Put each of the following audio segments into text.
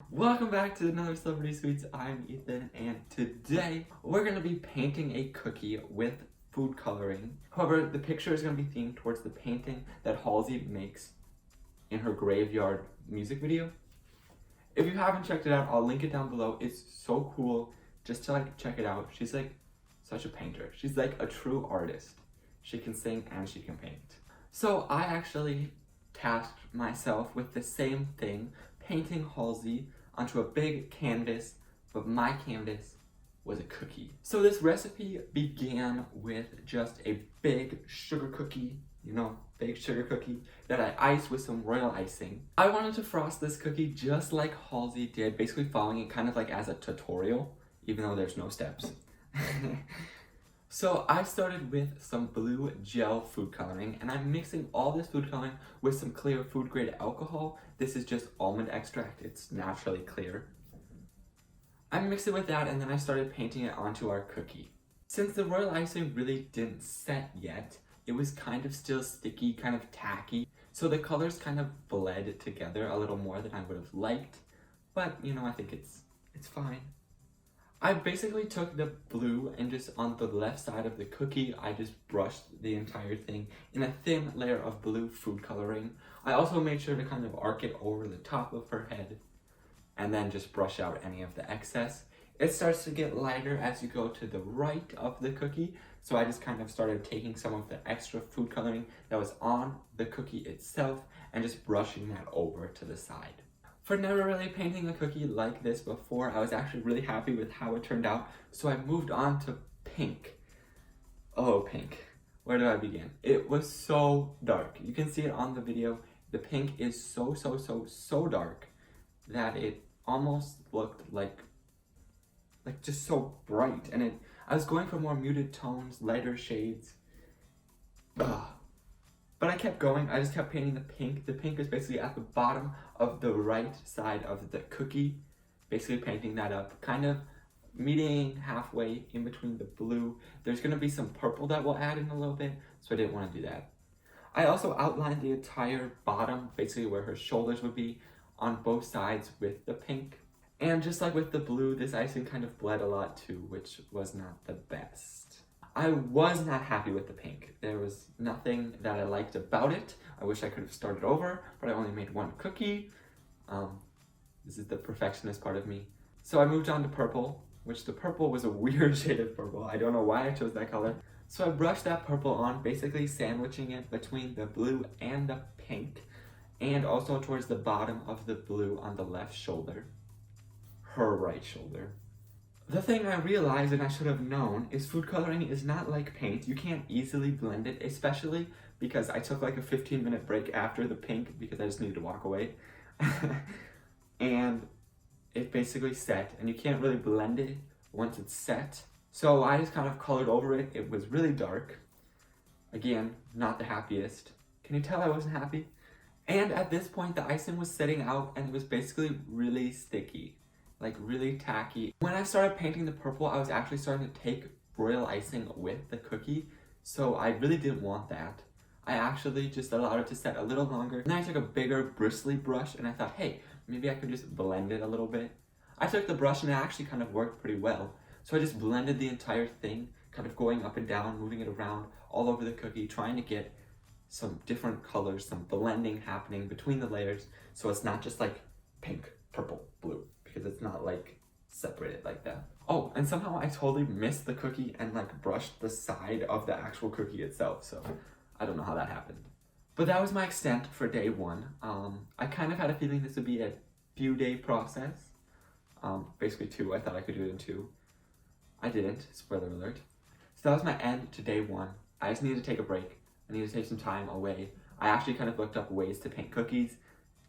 Welcome back to another Celebrity Sweets. I'm Ethan, and today we're going to be painting a cookie with food coloring. However, the picture is going to be themed towards the painting that Halsey makes in her Graveyard music video. If you haven't checked it out, I'll link it down below. It's so cool just to check it out. She's such a painter. She's like a true artist. She can sing and she can paint. So I actually tasked myself with the same thing, painting Halsey onto a big canvas, but my canvas was a cookie. So this recipe began with just a big sugar cookie, big sugar cookie that I iced with some royal icing. I wanted to frost this cookie just like Halsey did, basically following it kind of like as a tutorial, even though there's no steps. So I started with some blue gel food coloring, and I'm mixing all this food coloring with some clear food grade alcohol. This is just almond extract, it's naturally clear. I mixed it with that, and then I started painting it onto our cookie. Since the royal icing really didn't set yet, it was kind of still sticky, kind of tacky, so the colors kind of bled together a little more than I would have liked, but I think it's fine. I basically took the blue and just on the left side of the cookie, I just brushed the entire thing in a thin layer of blue food coloring. I also made sure to kind of arc it over the top of her head and then just brush out any of the excess. It starts to get lighter as you go to the right of the cookie, so I just kind of started taking some of the extra food coloring that was on the cookie itself and just brushing that over to the side. For never really painting a cookie like this before, I was actually really happy with how it turned out, so I moved on to pink. Oh, pink. Where do I begin? It was so dark. You can see it on the video. The pink is so dark that it almost looked like just so bright. And I was going for more muted tones, lighter shades. Ugh. But I kept going, I just kept painting the pink. The pink is basically at the bottom of the right side of the cookie, basically painting that up, kind of meeting halfway in between the blue. There's gonna be some purple that we'll add in a little bit, so I didn't wanna do that. I also outlined the entire bottom, basically where her shoulders would be, on both sides with the pink. And just like with the blue, this icing kind of bled a lot too, which was not the best. I was not happy with the pink. There was nothing that I liked about it. I wish I could have started over, but I only made one cookie. This is the perfectionist part of me. So I moved on to purple, which the purple was a weird shade of purple. I don't know why I chose that color. So I brushed that purple on, basically sandwiching it between the blue and the pink, and also towards the bottom of the blue on the left shoulder, her right shoulder. The thing I realized, and I should have known, is food coloring is not like paint. You can't easily blend it, especially because I took like a 15-minute break after the pink because I just needed to walk away. And it basically set, and you can't really blend it once it's set. So I just kind of colored over it. It was really dark. Again, not the happiest. Can you tell I wasn't happy? And at this point, the icing was setting out, and it was basically really sticky. Like really tacky. When I started painting the purple, I was actually starting to take royal icing with the cookie, so I really didn't want that. I actually just allowed it to set a little longer. Then I took a bigger bristly brush and I thought, hey, maybe I could just blend it a little bit. I took the brush and it actually kind of worked pretty well. So I just blended the entire thing, kind of going up and down, moving it around all over the cookie, trying to get some different colors, some blending happening between the layers, so it's not just like pink, purple, blue, because it's not like separated like that. Oh, and somehow I totally missed the cookie and like brushed the side of the actual cookie itself, so I don't know how that happened. But that was my extent for day one. I kind of had a feeling this would be a few day process. Basically 2, I thought I could do it in 2. I didn't, spoiler alert. So that was my end to day 1. I just needed to take a break. I needed to take some time away. I actually kind of looked up ways to paint cookies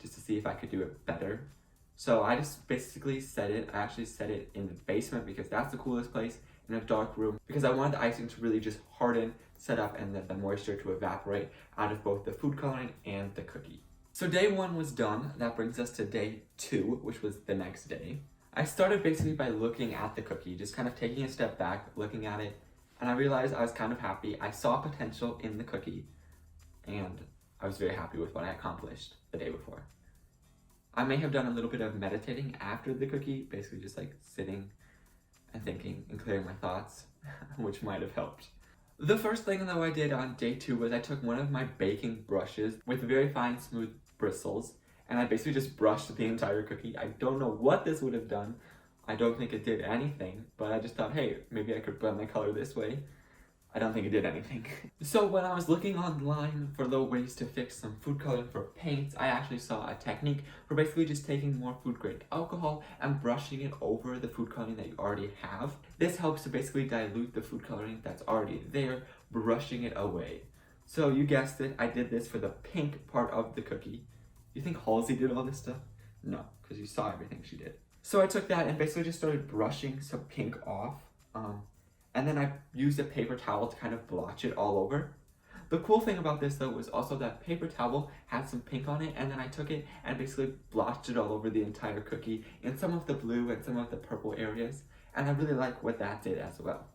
just to see if I could do it better. So I just basically set it, I actually set it in the basement because that's the coolest place, in a dark room, because I wanted the icing to really just harden, set up, and the moisture to evaporate out of both the food coloring and the cookie. So day 1 was done. That brings us to day 2, which was the next day. I started basically by looking at the cookie, just kind of taking a step back, looking at it, and I realized I was kind of happy. I saw potential in the cookie, and I was very happy with what I accomplished the day before. I may have done a little bit of meditating after the cookie, basically just like sitting and thinking and clearing my thoughts, which might have helped. The first thing though I did on day 2 was I took one of my baking brushes with very fine smooth bristles and I basically just brushed the entire cookie. I don't know what this would have done. I don't think it did anything, but I just thought, hey, maybe I could blend my color this way. I don't think it did anything. So when I was looking online for little ways to fix some food coloring for paints, I actually saw a technique for basically just taking more food grade alcohol and brushing it over the food coloring that you already have. This helps to basically dilute the food coloring that's already there, brushing it away. So you guessed it, I did this for the pink part of the cookie. You think Halsey did all this stuff? No, because you saw everything she did. So I took that and basically just started brushing some pink off. And then I used a paper towel to kind of blotch it all over. The cool thing about this though was also that paper towel had some pink on it, and then I took it and basically blotched it all over the entire cookie in some of the blue and some of the purple areas, and I really like what that did as well.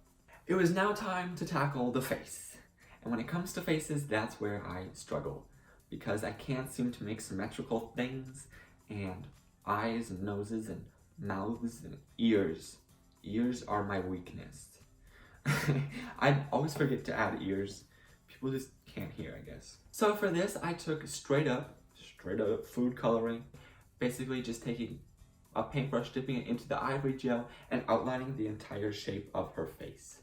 It was now time to tackle the face. And when it comes to faces, that's where I struggle, because I can't seem to make symmetrical things, and eyes and noses and mouths and ears. Ears are my weakness. I always forget to add ears. People just can't hear, I guess. So for this, I took straight up food coloring. Basically just taking a paintbrush, dipping it into the ivory gel, and outlining the entire shape of her face.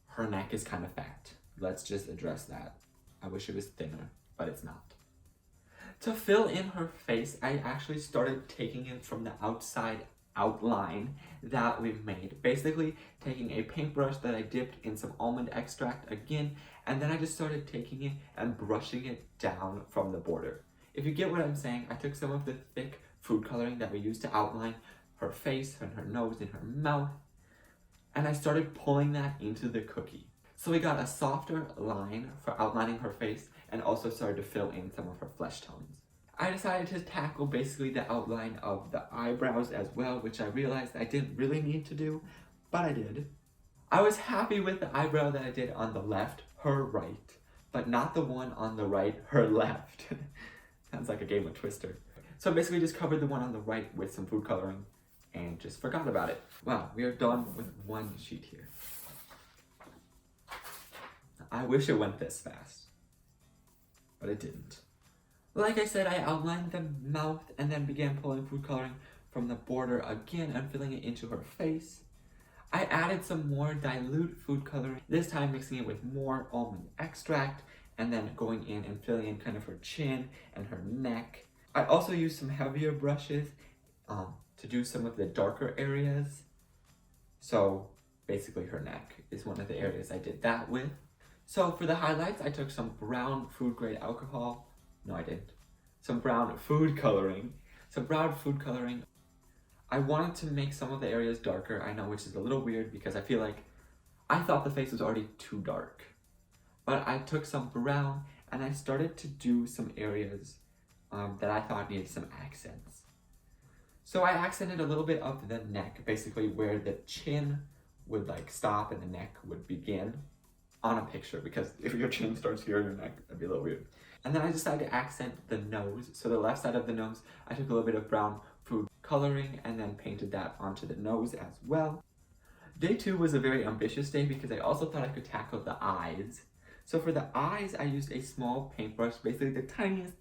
Her neck is kind of fat. Let's just address that. I wish it was thinner, but it's not. To fill in her face, I actually started taking it from the outside outline that we made. Basically, taking a paintbrush that I dipped in some almond extract again, and then I just started taking it and brushing it down from the border. If you get what I'm saying, I took some of the thick food coloring that we used to outline her face and her nose and her mouth, and I started pulling that into the cookie. So we got a softer line for outlining her face and also started to fill in some of her flesh tones. I decided to tackle basically the outline of the eyebrows as well, which I realized I didn't really need to do, but I did. I was happy with the eyebrow that I did on the left, her right, but not the one on the right, her left. Sounds like a game of Twister. So I basically just covered the one on the right with some food coloring and just forgot about it. Wow, we are done with one sheet here. I wish it went this fast, but it didn't. Like I said, I outlined the mouth and then began pulling food coloring from the border again and filling it into her face. I added some more dilute food coloring, this time mixing it with more almond extract and then going in and filling in kind of her chin and her neck. I also used some heavier brushes to do some of the darker areas. So basically her neck is one of the areas I did that with. So for the highlights, I took some brown food grade alcohol. No, I didn't. Some brown food coloring. I wanted to make some of the areas darker, I know, which is a little weird because I feel like I thought the face was already too dark. But I took some brown and I started to do some areas that I thought needed some accents. So I accented a little bit of the neck, basically where the chin would like stop and the neck would begin on a picture, because if your chin starts here in your neck, that'd be a little weird. And then I decided to accent the nose. So the left side of the nose, I took a little bit of brown food coloring and then painted that onto the nose as well. Day 2 was a very ambitious day because I also thought I could tackle the eyes. So for the eyes, I used a small paintbrush, basically the tiniest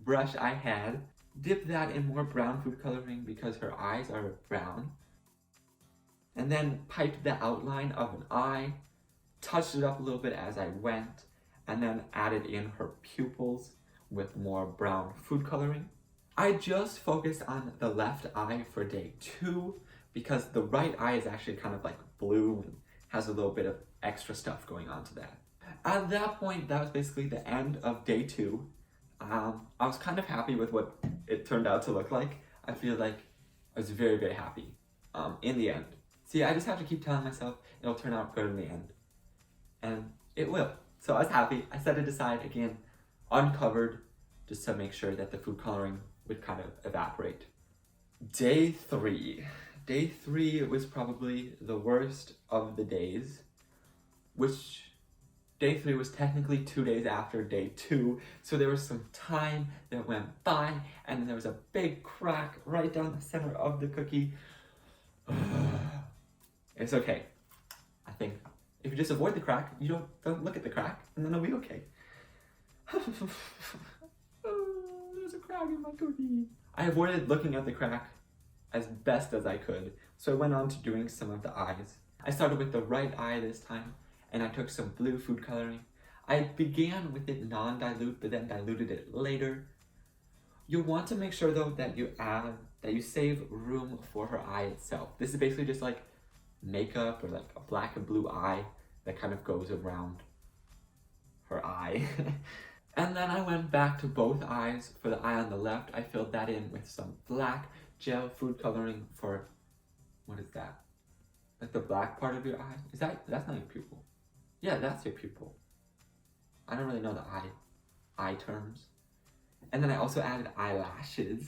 brush I had. Dipped that in more brown food coloring because her eyes are brown. And then piped the outline of an eye, touched it up a little bit as I went, and then added in her pupils with more brown food coloring. I just focused on the left eye for day 2 because the right eye is actually kind of like blue and has a little bit of extra stuff going on to that. At that point, that was basically the end of day 2. I was kind of happy with what it turned out to look like. I feel like I was very, very happy in the end. See, I just have to keep telling myself it'll turn out good in the end. And it will. So I was happy. I set it aside again, uncovered, just to make sure that the food coloring would kind of evaporate. Day 3. Day 3 was probably the worst of the days, which day 3 was technically 2 days after day 2, so there was some time that went by, and then there was a big crack right down the center of the cookie. It's okay. I think if you just avoid the crack, you don't look at the crack, and then it'll be okay. There's a crack in my cookie. I avoided looking at the crack as best as I could, so I went on to doing some of the eyes. I started with the right eye this time, and I took some blue food coloring. I began with it non-dilute, but then diluted it later. You'll want to make sure though that you save room for her eye itself. This is basically just like makeup or like a black and blue eye that kind of goes around her eye. And then I went back to both eyes. For the eye on the left, I filled that in with some black gel food coloring for, what is that? Like the black part of your eye? That's not your pupil. Yeah, that's your pupil. I don't really know the eye terms. And then I also added eyelashes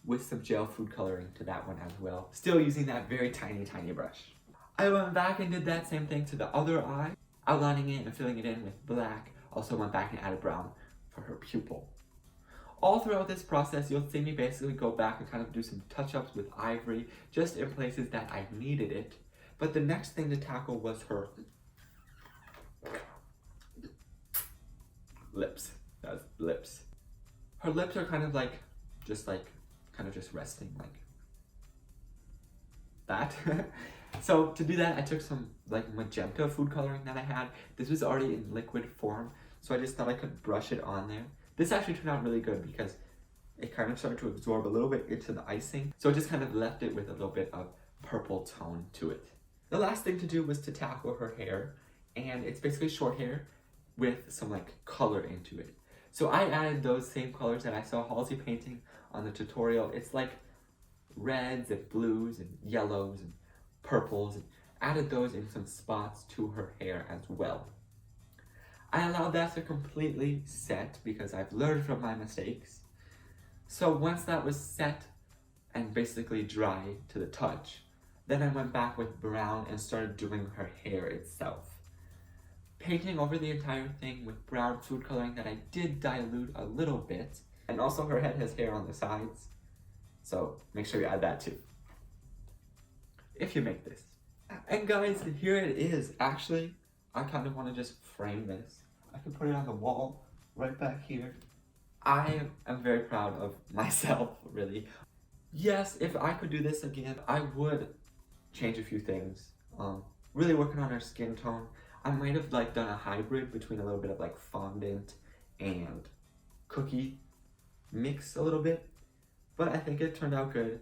with some gel food coloring to that one as well. Still using that very tiny brush. I went back and did that same thing to the other eye, outlining it and filling it in with black. Also went back and added brown for her pupil. All throughout this process, you'll see me basically go back and kind of do some touch-ups with ivory, just in places that I needed it. But the next thing to tackle was her lips. That's lips. Her lips are kind of just resting like that. So to do that, I took some like magenta food coloring that I had. This was already in liquid form, so I just thought I could brush it on there. This actually turned out really good because it kind of started to absorb a little bit into the icing, so it just kind of left it with a little bit of purple tone to it. The last thing to do was to tackle her hair, and it's basically short hair with some like color into it. So I added those same colors that I saw Halsey painting on the tutorial. It's like reds and blues and yellows and purples, and added those in some spots to her hair as well. I allowed that to completely set because I've learned from my mistakes. So once that was set and basically dry to the touch, then I went back with brown and started doing her hair itself. Painting over the entire thing with brown food coloring that I did dilute a little bit. And also her head has hair on the sides, so make sure you add that too, if you make this. And guys, here it is. Actually, I kind of want to just frame this. I can put it on the wall right back here. I am very proud of myself, really. Yes, if I could do this again, I would change a few things. Really working on her skin tone. I might have like done a hybrid between a little bit of like fondant and cookie mix a little bit, but I think it turned out good.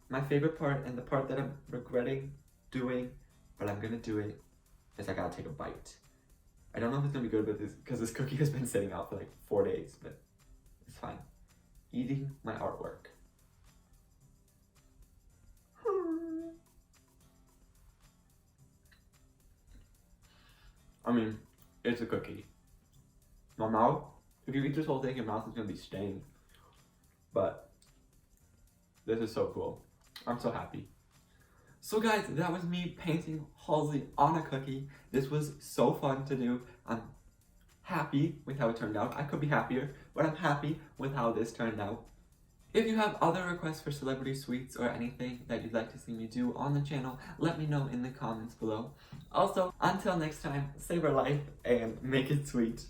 My favorite part, and the part that I'm regretting doing, but I'm gonna do it, is I gotta take a bite. I don't know if it's gonna be good, but because this cookie has been sitting out for like 4 days, but it's fine. Eating my artwork. I mean, it's a cookie. My mouth, if you eat this whole thing, your mouth is gonna be stained. But this is so cool. I'm so happy. So guys, that was me painting Halsey on a cookie. This was so fun to do. I'm happy with how it turned out. I could be happier, but I'm happy with how this turned out. If you have other requests for celebrity sweets or anything that you'd like to see me do on the channel, let me know in the comments below. Also, until next time, save our life and make it sweet.